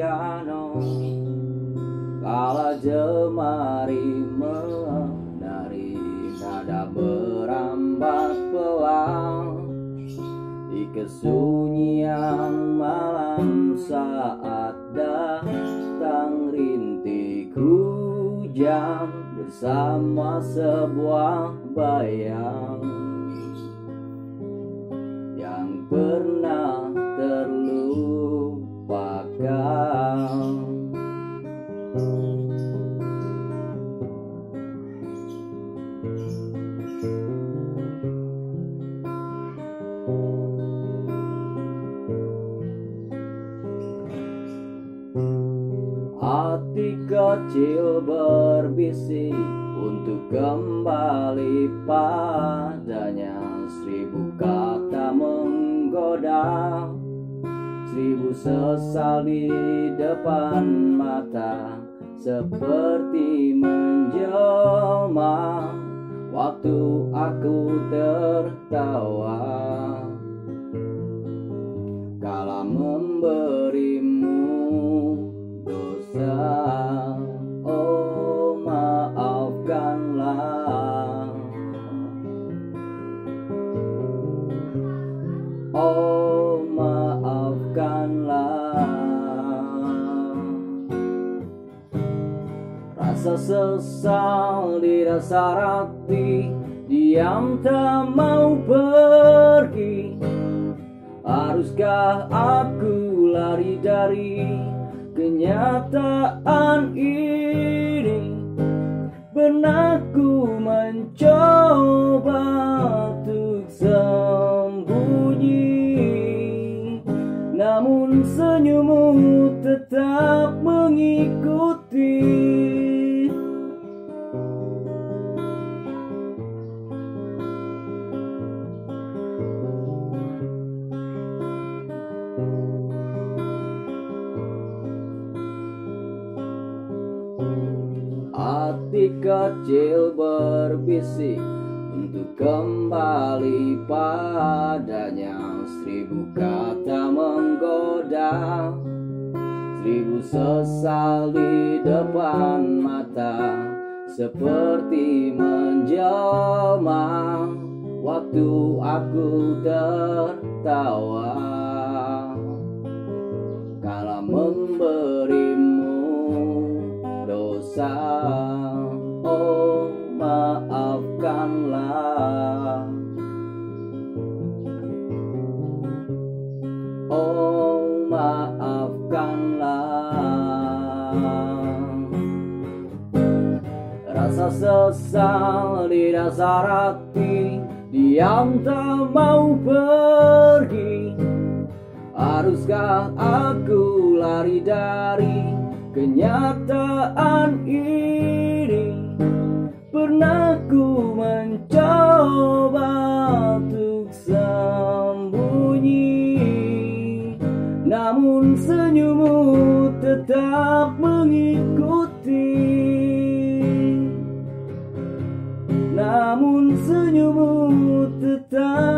piano, kala jemari menari, nada merambat pelang di kesunyian malam saat datang rintik hujan bersama sebuah bayang yang pernah terlupakan. Hati kecil berbisik untuk kembali padanya. 1000 kata menggoda, 1000 sesal di depan mata, seperti menjelma waktu aku tertawa kala memberimu dosa. Oh, maafkanlah. Oh, maafkanlah. Rasa sesal di dasar hati, diam tak mau pergi. Haruskah aku lari dari kenyataan ini? Pernah ku mencoba untuk sembunyi, namun senyummu tetap mengikuti. Hati kecil berbisik untuk kembali padanya. 1000 kata menggoda, 1000 sesal di depan mata, seperti menjelma waktu aku tertawa kala memberimu dosa. Oh, maafkanlah. Oh, maafkanlah. Rasa sesal di dasar hati, diam tak mau pergi. Haruskah aku lari dari kenyataan ini? Pernah ku mencoba untuk sembunyi, namun senyummu tetap mengikuti. Namun senyummu tetap